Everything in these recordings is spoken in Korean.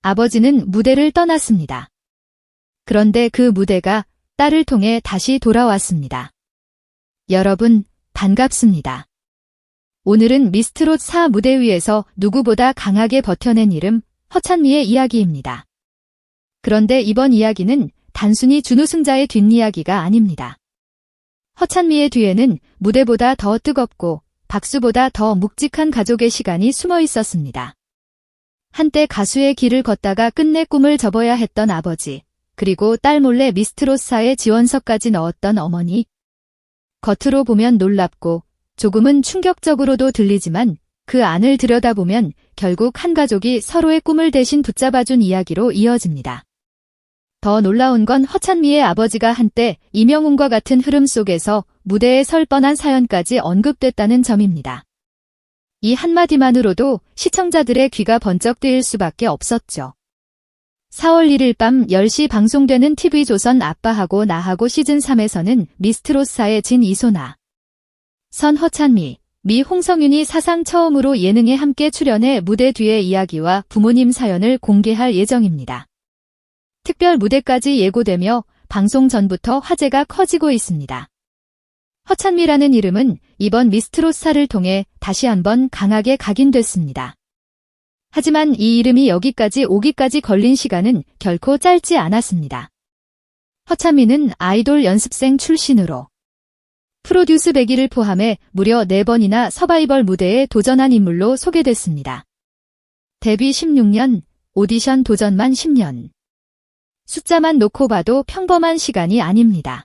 아버지는 무대를 떠났습니다. 그런데 그 무대가 딸을 통해 다시 돌아왔습니다. 여러분, 반갑습니다. 오늘은 미스트롯 4 무대 위에서 누구보다 강하게 버텨낸 이름 허찬미의 이야기입니다. 그런데 이번 이야기는 단순히 준우승자의 뒷이야기가 아닙니다. 허찬미의 뒤에는 무대보다 더 뜨겁고 박수보다 더 묵직한 가족의 시간이 숨어 있었습니다. 한때 가수의 길을 걷다가 끝내 꿈을 접어야 했던 아버지, 그리고 딸 몰래 미스트롯 4의 지원서까지 넣었던 어머니. 겉으로 보면 놀랍고 조금은 충격적으로도 들리지만 그 안을 들여다보면 결국 한 가족이 서로의 꿈을 대신 붙잡아준 이야기로 이어집니다. 더 놀라운 건 허찬미의 아버지가 한때 이명웅과 같은 흐름 속에서 무대에 설 뻔한 사연까지 언급됐다는 점입니다. 이 한마디만으로도 시청자들의 귀가 번쩍 뜨일 수밖에 없었죠. 4월 1일 밤 10시 방송되는 TV조선 아빠하고 나하고 시즌3에서는 미스트롯 4의 진 이소나, 선 허찬미, 미 홍성윤이 사상 처음으로 예능에 함께 출연해 무대 뒤의 이야기와 부모님 사연을 공개할 예정입니다. 특별 무대까지 예고되며 방송 전부터 화제가 커지고 있습니다. 허찬미라는 이름은 이번 미스트롯 4를 통해 다시 한번 강하게 각인됐습니다. 하지만 이 이름이 여기까지 오기까지 걸린 시간은 결코 짧지 않았습니다. 허찬미는 아이돌 연습생 출신으로 프로듀스 100일을 포함해 무려 4번이나 서바이벌 무대에 도전한 인물로 소개됐습니다. 데뷔 16년, 오디션 도전만 10년. 숫자만 놓고 봐도 평범한 시간이 아닙니다.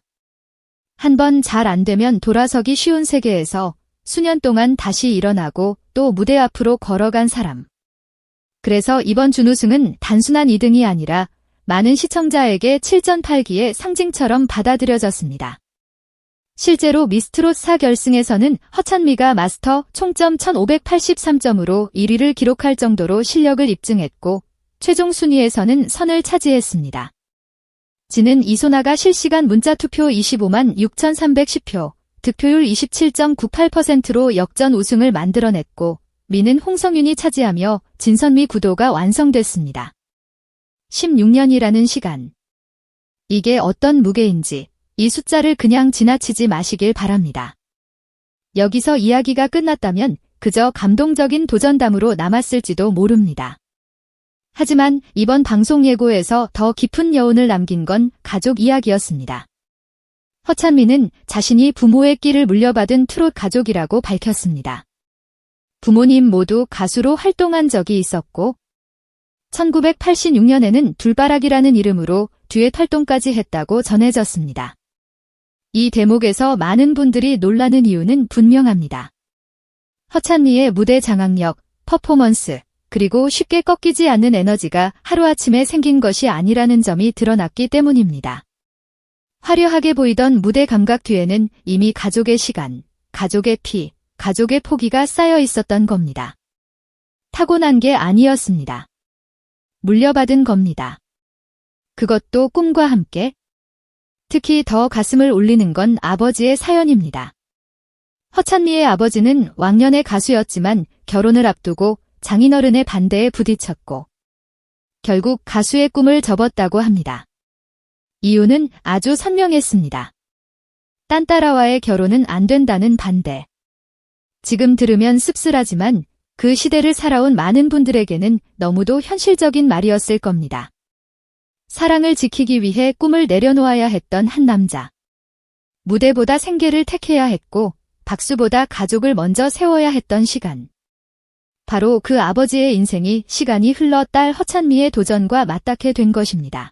한 번 잘 안 되면 돌아서기 쉬운 세계에서 수년 동안 다시 일어나고 또 무대 앞으로 걸어간 사람. 그래서 이번 준우승은 단순한 2등이 아니라 많은 시청자에게 7전8기의 상징처럼 받아들여졌습니다. 실제로 미스트롯 4 결승에서는 허찬미가 마스터 총점 1583점으로 1위를 기록할 정도로 실력을 입증했고 최종 순위에서는 선을 차지했습니다. 지는 이소나가 실시간 문자투표 25만 6,310표, 득표율 27.98%로 역전 우승을 만들어냈고 미는 홍성윤이 차지하며 진선미 구도가 완성됐습니다. 16년이라는 시간. 이게 어떤 무게인지 이 숫자를 그냥 지나치지 마시길 바랍니다. 여기서 이야기가 끝났다면 그저 감동적인 도전담으로 남았을지도 모릅니다. 하지만 이번 방송 예고에서 더 깊은 여운을 남긴 건 가족 이야기였습니다. 허찬미는 자신이 부모의 끼를 물려받은 트롯 가족이라고 밝혔습니다. 부모님 모두 가수로 활동한 적이 있었고 1986년에는 둘바락이라는 이름으로 듀엣 활동까지 했다고 전해졌습니다. 이 대목에서 많은 분들이 놀라는 이유는 분명합니다. 허찬미의 무대 장악력, 퍼포먼스, 그리고 쉽게 꺾이지 않는 에너지가 하루아침에 생긴 것이 아니라는 점이 드러났기 때문입니다. 화려하게 보이던 무대 감각 뒤에는 이미 가족의 시간, 가족의 피, 가족의 포기가 쌓여 있었던 겁니다. 타고난 게 아니었습니다. 물려받은 겁니다. 그것도 꿈과 함께. 특히 더 가슴을 울리는 건 아버지의 사연입니다. 허찬미의 아버지는 왕년의 가수였지만 결혼을 앞두고 장인어른의 반대에 부딪혔고 결국 가수의 꿈을 접었다고 합니다. 이유는 아주 선명했습니다. 딴따라와의 결혼은 안 된다는 반대. 지금 들으면 씁쓸하지만 그 시대를 살아온 많은 분들에게는 너무도 현실적인 말이었을 겁니다. 사랑을 지키기 위해 꿈을 내려놓아야 했던 한 남자. 무대보다 생계를 택해야 했고 박수보다 가족을 먼저 세워야 했던 시간. 바로 그 아버지의 인생이 시간이 흘러 딸 허찬미의 도전과 맞닿게 된 것입니다.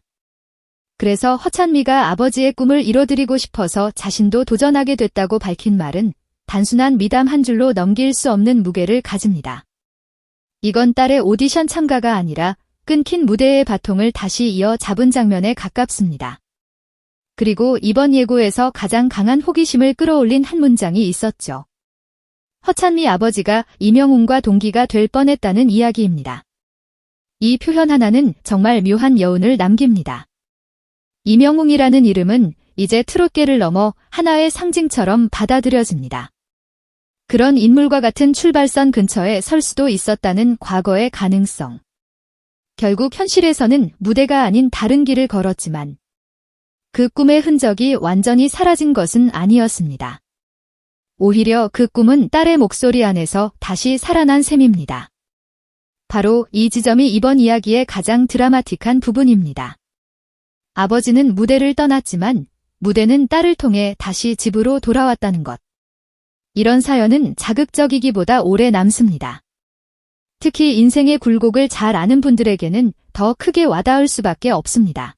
그래서 허찬미가 아버지의 꿈을 이뤄드리고 싶어서 자신도 도전하게 됐다고 밝힌 말은 단순한 미담 한 줄로 넘길 수 없는 무게를 가집니다. 이건 딸의 오디션 참가가 아니라 끊긴 무대의 바통을 다시 이어 잡은 장면에 가깝습니다. 그리고 이번 예고에서 가장 강한 호기심을 끌어올린 한 문장이 있었죠. 허찬미 아버지가 이명웅과 동기가 될 뻔했다는 이야기입니다. 이 표현 하나는 정말 묘한 여운을 남깁니다. 이명웅이라는 이름은 이제 트롯계를 넘어 하나의 상징처럼 받아들여집니다. 그런 인물과 같은 출발선 근처에 설 수도 있었다는 과거의 가능성. 결국 현실에서는 무대가 아닌 다른 길을 걸었지만 그 꿈의 흔적이 완전히 사라진 것은 아니었습니다. 오히려 그 꿈은 딸의 목소리 안에서 다시 살아난 셈입니다. 바로 이 지점이 이번 이야기의 가장 드라마틱한 부분입니다. 아버지는 무대를 떠났지만 무대는 딸을 통해 다시 집으로 돌아왔다는 것. 이런 사연은 자극적이기보다 오래 남습니다. 특히 인생의 굴곡을 잘 아는 분들에게는 더 크게 와닿을 수밖에 없습니다.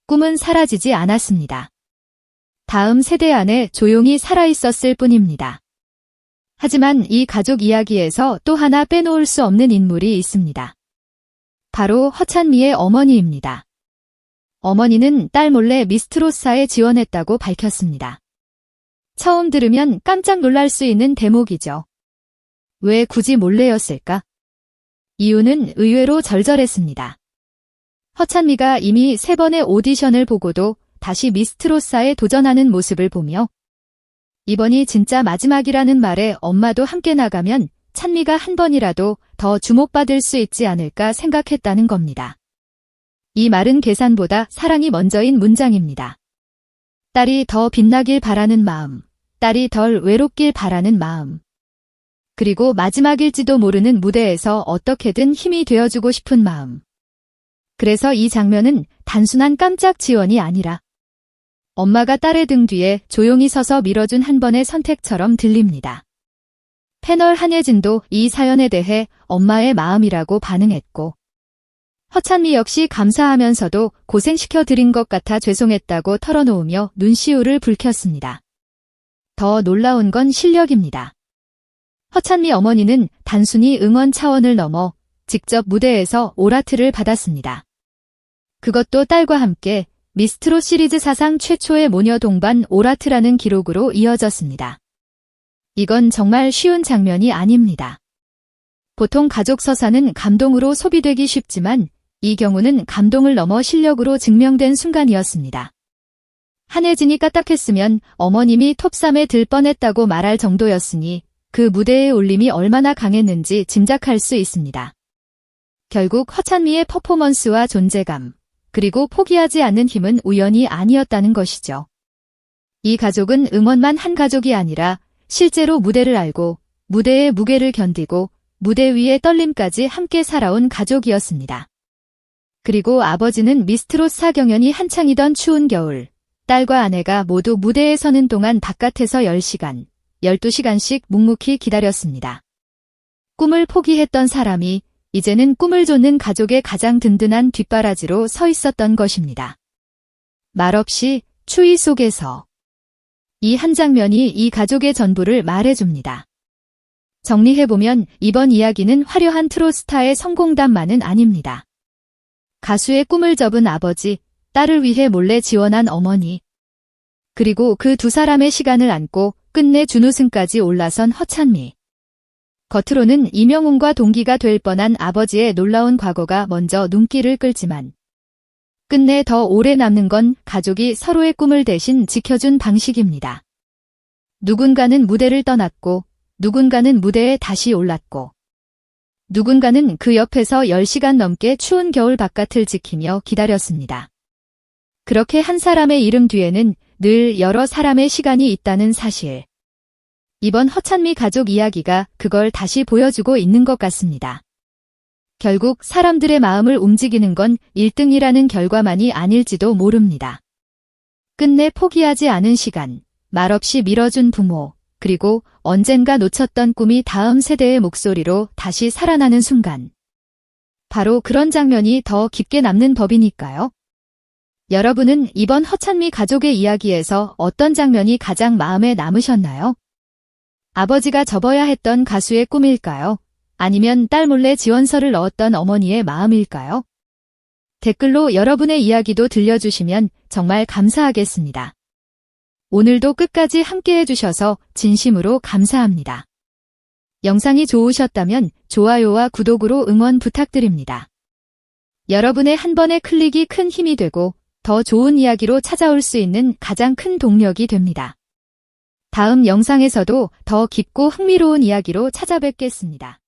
꿈은 사라지지 않았습니다. 다음 세대 안에 조용히 살아있었을 뿐입니다. 하지만 이 가족 이야기에서 또 하나 빼놓을 수 없는 인물이 있습니다. 바로 허찬미의 어머니입니다. 어머니는 딸 몰래 미스트롯사에 지원했다고 밝혔습니다. 처음 들으면 깜짝 놀랄 수 있는 대목이죠. 왜 굳이 몰래였을까? 이유는 의외로 절절했습니다. 허찬미가 이미 3번의 오디션을 보고도 다시 미스트롯사에 도전하는 모습을 보며 이번이 진짜 마지막이라는 말에 엄마도 함께 나가면 찬미가 한 번이라도 더 주목받을 수 있지 않을까 생각했다는 겁니다. 이 말은 계산보다 사랑이 먼저인 문장입니다. 딸이 더 빛나길 바라는 마음, 딸이 덜 외롭길 바라는 마음. 그리고 마지막일지도 모르는 무대에서 어떻게든 힘이 되어주고 싶은 마음. 그래서 이 장면은 단순한 깜짝 지원이 아니라 엄마가 딸의 등 뒤에 조용히 서서 밀어준 한 번의 선택처럼 들립니다. 패널 한예진도 이 사연에 대해 엄마의 마음이라고 반응했고 허찬미 역시 감사하면서도 고생시켜드린 것 같아 죄송했다고 털어놓으며 눈시울을 붉혔습니다. 더 놀라운 건 실력입니다. 허찬미 어머니는 단순히 응원 차원을 넘어 직접 무대에서 오라트를 받았습니다. 그것도 딸과 함께 미스트롯 시리즈 사상 최초의 모녀 동반 오라트라는 기록으로 이어졌습니다. 이건 정말 쉬운 장면이 아닙니다. 보통 가족 서사는 감동으로 소비되기 쉽지만 이 경우는 감동을 넘어 실력으로 증명된 순간이었습니다. 한혜진이 까딱했으면 어머님이 톱3에 들 뻔했다고 말할 정도였으니 그 무대의 울림이 얼마나 강했는지 짐작할 수 있습니다. 결국 허찬미의 퍼포먼스와 존재감, 그리고 포기하지 않는 힘은 우연이 아니었다는 것이죠. 이 가족은 응원만 한 가족이 아니라 실제로 무대를 알고 무대의 무게를 견디고 무대 위의 떨림까지 함께 살아온 가족이었습니다. 그리고 아버지는 미스트롯 4경연이 한창이던 추운 겨울, 딸과 아내가 모두 무대에 서는 동안 바깥에서 10시간, 12시간씩 묵묵히 기다렸습니다. 꿈을 포기했던 사람이 이제는 꿈을 좇는 가족의 가장 든든한 뒷바라지로 서 있었던 것입니다. 말없이 추위 속에서 이 한 장면이 이 가족의 전부를 말해줍니다. 정리해보면 이번 이야기는 화려한 트롯스타의 성공담만은 아닙니다. 가수의 꿈을 접은 아버지, 딸을 위해 몰래 지원한 어머니, 그리고 그 두 사람의 시간을 안고 끝내 준우승까지 올라선 허찬미. 겉으로는 이명웅과 동기가 될 뻔한 아버지의 놀라운 과거가 먼저 눈길을 끌지만 끝내 더 오래 남는 건 가족이 서로의 꿈을 대신 지켜준 방식입니다. 누군가는 무대를 떠났고 누군가는 무대에 다시 올랐고 누군가는 그 옆에서 10시간 넘게 추운 겨울 바깥을 지키며 기다렸습니다. 그렇게 한 사람의 이름 뒤에는 늘 여러 사람의 시간이 있다는 사실. 이번 허찬미 가족 이야기가 그걸 다시 보여주고 있는 것 같습니다. 결국 사람들의 마음을 움직이는 건 1등이라는 결과만이 아닐지도 모릅니다. 끝내 포기하지 않은 시간, 말없이 밀어준 부모, 그리고 언젠가 놓쳤던 꿈이 다음 세대의 목소리로 다시 살아나는 순간. 바로 그런 장면이 더 깊게 남는 법이니까요. 여러분은 이번 허찬미 가족의 이야기에서 어떤 장면이 가장 마음에 남으셨나요? 아버지가 접어야 했던 가수의 꿈일까요? 아니면 딸 몰래 지원서를 넣었던 어머니의 마음일까요? 댓글로 여러분의 이야기도 들려주시면 정말 감사하겠습니다. 오늘도 끝까지 함께 해주셔서 진심으로 감사합니다. 영상이 좋으셨다면 좋아요와 구독으로 응원 부탁드립니다. 여러분의 한 번의 클릭이 큰 힘이 되고 더 좋은 이야기로 찾아올 수 있는 가장 큰 동력이 됩니다. 다음 영상에서도 더 깊고 흥미로운 이야기로 찾아뵙겠습니다.